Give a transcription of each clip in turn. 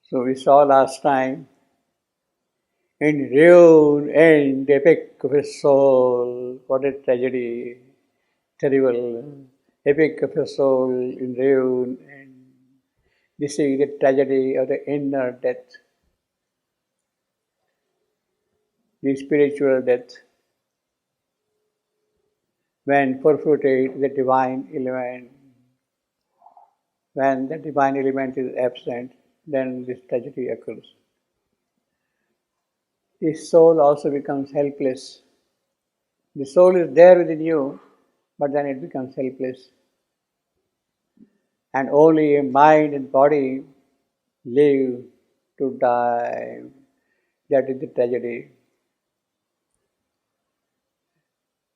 So we saw last time, in ruin and the epic of his soul. What a tragedy, terrible epic of his soul in ruin. And this is the tragedy of the inner death, the spiritual death, when forfeited the divine element. When the divine element is absent, then this tragedy occurs. The soul also becomes helpless. The soul is there within you, but then it becomes helpless. And only mind and body live to die. That is the tragedy.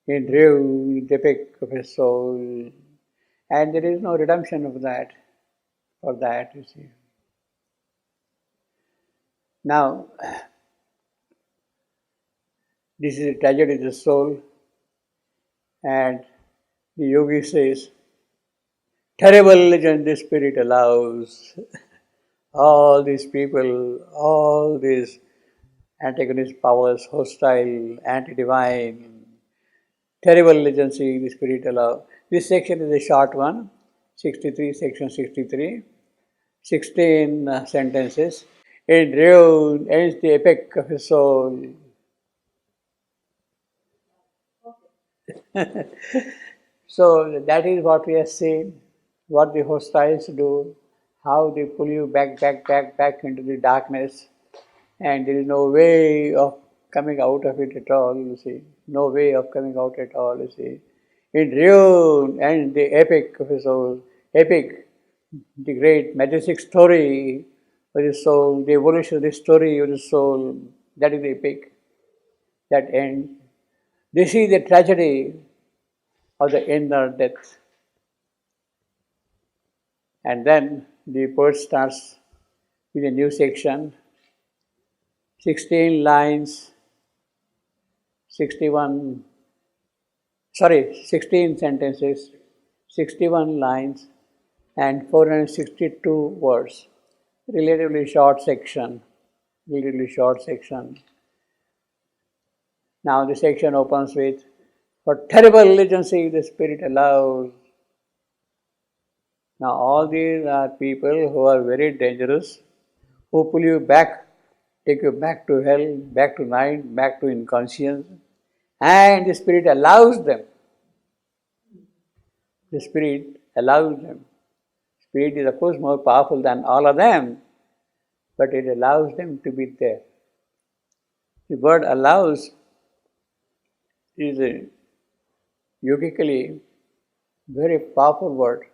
In ruin, the epic of his soul. And there is no redemption of that, for that, you see. Now, this is the tragedy of the soul. And the yogi says, terrible religion the spirit allows. All these people, all these antagonist powers, hostile, anti-divine, terrible religion the spirit allows. This section is a short one, 63, section 63, 16 sentences. In ruin ends the epic of his soul. So that is what we have seen, what the hostiles do, how they pull you back into the darkness, and there is no way of coming out of it at all, you see. No way of coming out at all, you see. In ruin ends the epic of his soul. Epic, the great majestic story of the soul, the evolution of the story of the soul, that is the epic, that ends. This is the tragedy of the inner death. And then the poet starts with a new section, 16 lines, 16 sentences, 61 lines, and 462 words. Relatively short section. Now the section opens with, for terrible religion the spirit allows. Now all these are people who are very dangerous, who pull you back, take you back to hell, back to night, back to inconscience, and the spirit allows them. The spirit allows them. Spirit is of course more powerful than all of them, but it allows them to be there. The word allows is a yogically very powerful word,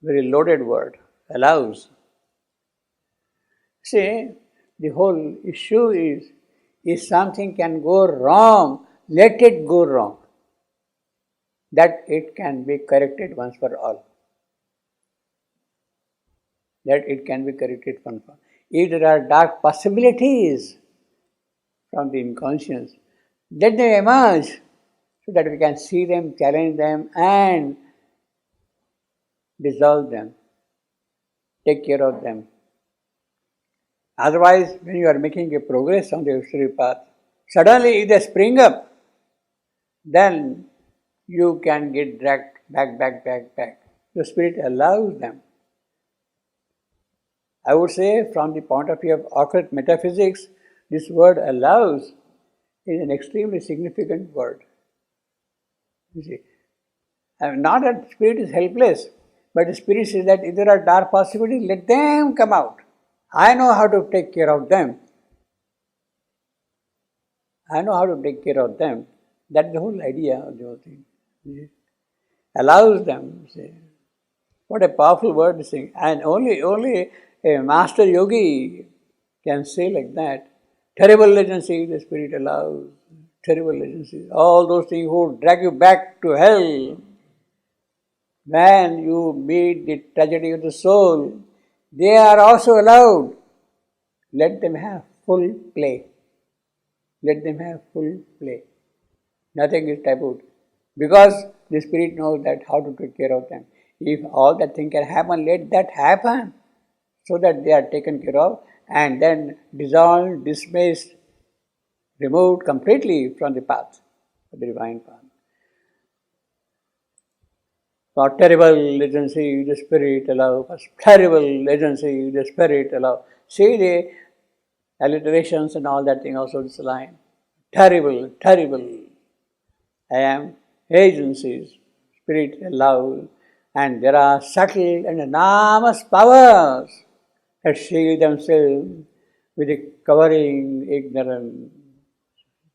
very loaded word, allows. See, the whole issue is, if something can go wrong, let it go wrong, that it can be corrected once for all. That it can be corrected once for all. If there are dark possibilities from the inconscience, let them emerge so that we can see them, challenge them, and dissolve them, take care of them. Otherwise, when you are making a progress on the evolutionary path, suddenly if they spring up, then you can get dragged back. The spirit allows them. I would say, from the point of view of occult metaphysics, this word allows is an extremely significant word. You see, not that spirit is helpless, but the spirit says that if there are dark possibilities, let them come out. I know how to take care of them. That's the whole idea of the whole thing. Allows them. See. What a powerful word this thing. And only a master yogi can say like that. Terrible agency the spirit allows. Terrible agency. All those things who drag you back to hell. When you meet the tragedy of the soul, they are also allowed. Let them have full play. Nothing is tabooed. Because the spirit knows that how to take care of them. If all that thing can happen, let that happen. so that they are taken care of and then dissolved, dismissed, removed completely from the path, the divine path. For terrible agency, the spirit allow. For terrible agency, the spirit allow. See the alliterations and all that thing also this line. Terrible, terrible. I am agencies, spirit allow. And there are subtle and enormous powers that shield themselves with a covering ignorance.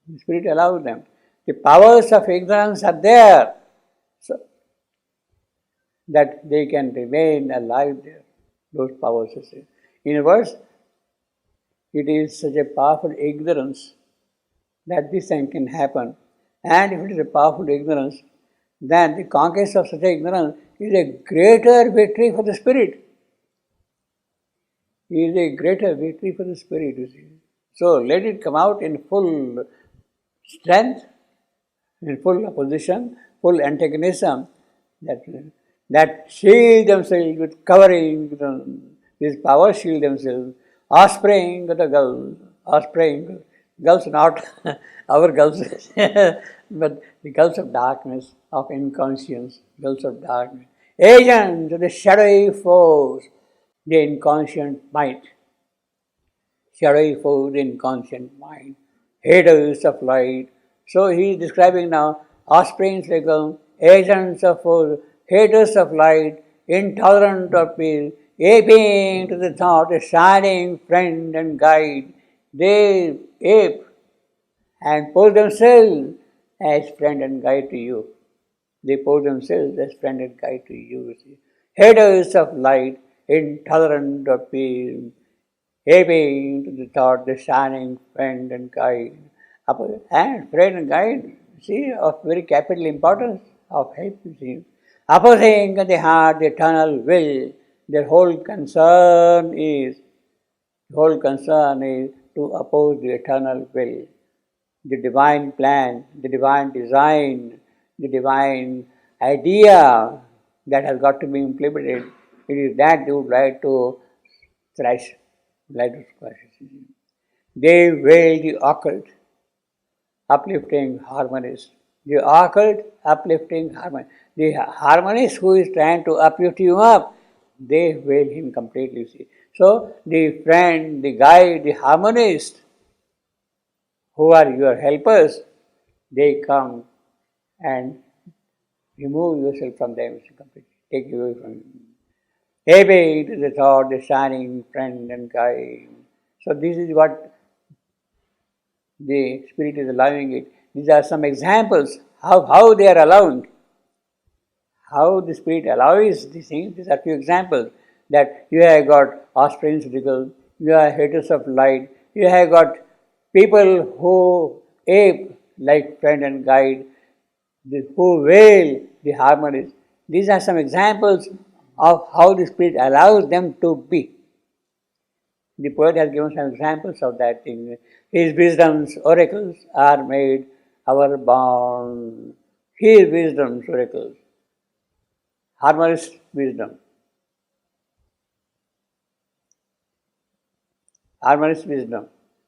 The spirit allows them. The powers of ignorance are there, so that they can remain alive there. Those powers. In other words, it is such a powerful ignorance that this thing can happen. And if it is a powerful ignorance, then the conquest of such ignorance is a greater victory for the spirit. It is a greater victory for the spirit, you see. So let it come out in full strength, in full opposition, full antagonism, that shield themselves with covering, these powers shield themselves, offspring of the gulls not our gulls, but the gulls of darkness, of inconscience, gulls of darkness, agents of the shadowy force, the inconscient mind, shadowy force, the inconscient mind, haters of light. So he is describing now offsprings like agents of force, haters of light, intolerant of peace, aping to the thought, a shining friend and guide. They ape and pose themselves as friend and guide to you. They pose themselves as friend and guide to you. Haters of light, intolerant of peace, aping to the thought, the shining friend and guide. And friend and guide, see, of very capital importance, of help, you see. Opposing the heart, the eternal will, their whole concern is to oppose the eternal will, the divine plan, the divine design, the divine idea that has got to be implemented. It is that they would like to thrash, like to squash. They veil the occult, uplifting harmonists. The occult, uplifting harmony. The harmonist who is trying to uplift you up, they veil him completely. See. So the friend, the guide, the harmonist, who are your helpers, they come and remove yourself from them completely, take you away from them. Obey to the thought, the shining friend and guide. So this is what the Spirit is allowing it. These are some examples how they are allowing. How the Spirit allows these things. These are few examples. That you have got offsprings riddle, you have haters of light, you have got people who ape like friend and guide, who veil the harmonists. These are some examples of how the Spirit allows them to be. The poet has given some examples of that thing. His wisdom's oracles are made our bond. His wisdom's oracles. Harmonist wisdom. Harmonist wisdom.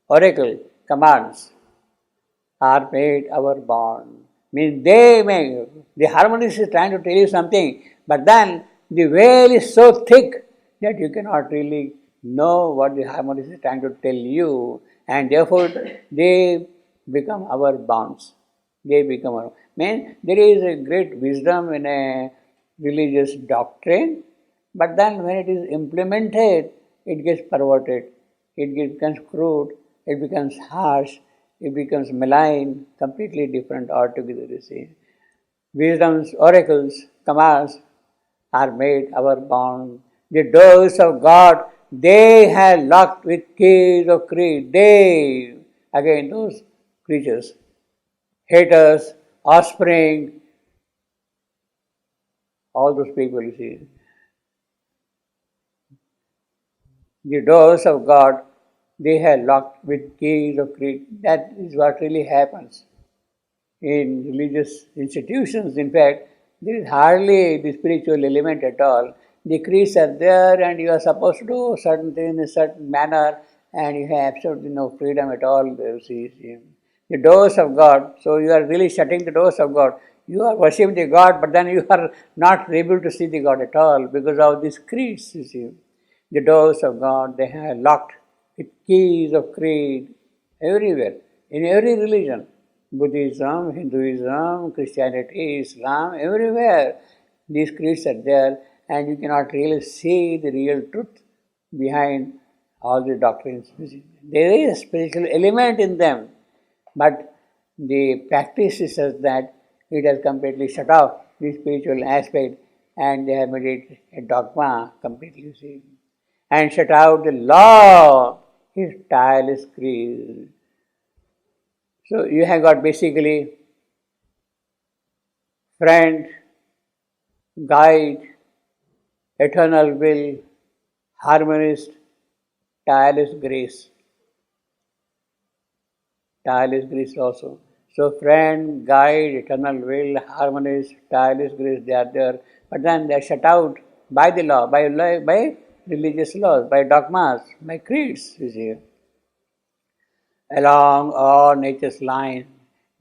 Oracle commands are made our bond. Means they make, the harmonist is trying to tell you something, but then the veil is so thick that you cannot really know what the harmonist is trying to tell you, and therefore they become our bonds. They become our. Means there is a great wisdom in a religious doctrine, but then when it is implemented, it gets perverted, it becomes crude, it becomes harsh, it becomes malign, completely different altogether, you see. Wisdom's oracles, commands are made our bond. The doors of God, they have locked with keys of creed. They, again, those creatures, haters, offspring, all those people, you see. The doors of God, they have locked with keys of creed. That is what really happens in religious institutions. In fact, there is hardly the spiritual element at all. The creeds are there and you are supposed to do certain things in a certain manner and you have absolutely no freedom at all. See. The doors of God, so you are really shutting the doors of God. You are worshipping the God, but then you are not able to see the God at all because of these creeds, you see. The doors of God, they have locked with keys of creed everywhere, in every religion. Buddhism, Hinduism, Christianity, Islam, everywhere. These creeds are there and you cannot really see the real truth behind all the doctrines. There is a spiritual element in them, but the practice is such that it has completely shut off the spiritual aspect and they have made it a dogma completely, you see. And shut out the law, his tireless creed. So you have got basically friend, guide, eternal will, harmonist, tireless grace. Tireless grace also. So friend, guide, eternal will, harmonist, tireless grace, they are there. But then they are shut out by the law, by religious laws, by dogmas, by creeds, you see. Along all nature's line,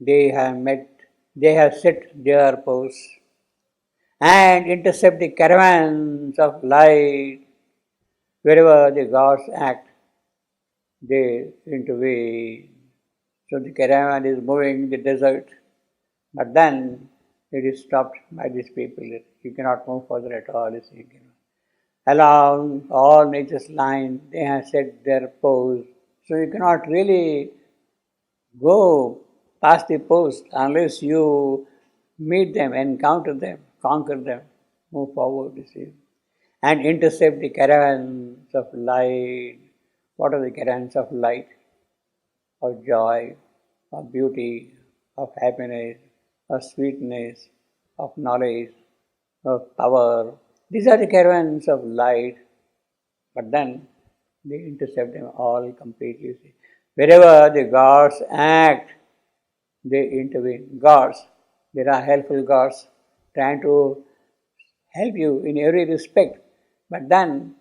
they have set their posts and intercept the caravans of light. Wherever the gods act, they intervene. So the caravan is moving in the desert, but then it is stopped by these people. You cannot move further at all. Along all nature's line, they have set their post. So you cannot really go past the post unless you meet them, encounter them, conquer them, move forward, you see. And intercept the caravans of light. What are the caravans of light? Of joy, of beauty, of happiness, of sweetness, of knowledge, of power. These are the caravans of light, but then they intercept them all completely. Wherever the gods act, they intervene. Gods, there are helpful gods trying to help you in every respect, but then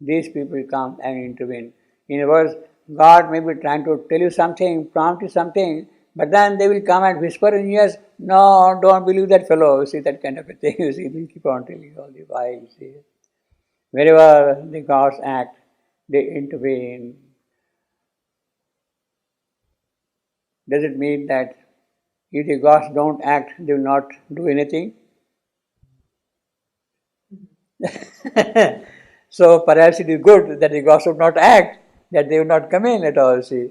these people come and intervene. In other words, God may be trying to tell you something, prompt you something, but then they will come and whisper in your ears, no, don't believe that fellow. You see, that kind of a thing. You see, they keep on telling you all the while. You see. Wherever the gods act, they intervene. Does it mean that if the gods don't act, they will not do anything? So perhaps it is good that the gods would not act, that they would not come in at all. See,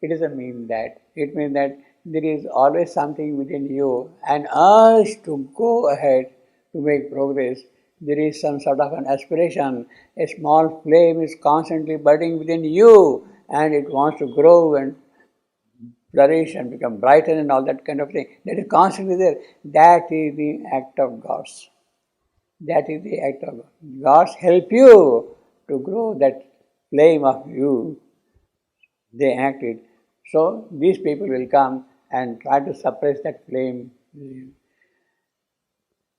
it doesn't mean that. It means that there is always something within you, and urge to go ahead to make progress. There is some sort of an aspiration. A small flame is constantly burning within you, and it wants to grow and flourish and become brighter and all that kind of thing. That is constantly there. That is the act of gods. That is the act of God. Gods help you to grow that flame of you. They act it. So these people will come and try to suppress that flame.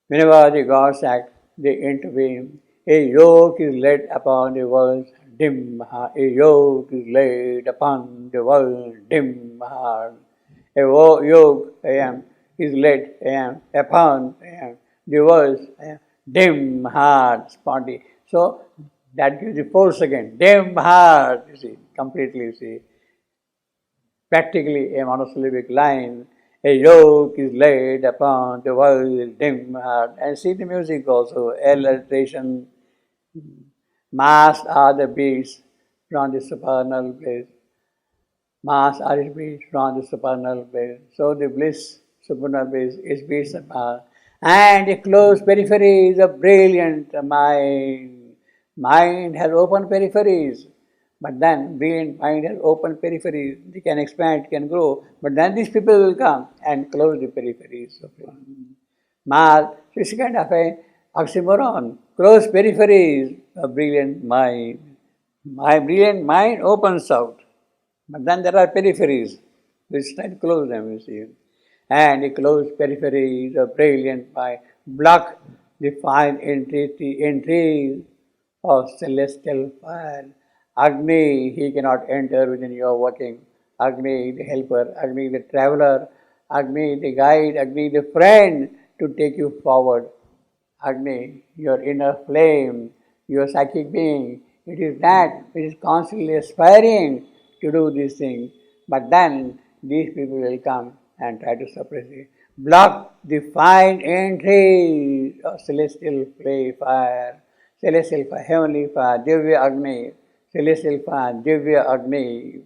Whenever the gods act, they intervene. A yoke is laid upon the world's dim heart. A yoke is laid upon the world's dim heart. A yoke is laid upon the world's dim heart, spondy. So that gives the force again. Dim heart, you see, completely, you see. Practically a monosyllabic line. A yoke is laid upon the world's dim heart. And see the music also, alliteration. Mass are the beats from the supernal bliss. Mass are the beats from the supernal bliss. So the bliss, supernal bliss, is beats of mass. And a closed periphery is a brilliant mind. Mind has open peripheries. But then brilliant mind has open peripheries. They can expand, can grow. But then these people will come and close the peripheries. Mass, so it's kind of a oxymoron. Closed peripheries, a brilliant mind. My brilliant mind opens out. But then there are peripheries. We try to close them, you see. And a closed periphery is a brilliant mind. Block the fine entries of celestial fire. Agni, he cannot enter within your working. Agni, the helper, Agni, the traveler, Agni, the guide, Agni, the friend to take you forward. Agni, your inner flame, your psychic being, it is that which is constantly aspiring to do these things. But then these people will come and try to suppress it. Block the fine entry of celestial flame fire, celestial fire, heavenly fire, Divya Agni, celestial fire, Divya Agni,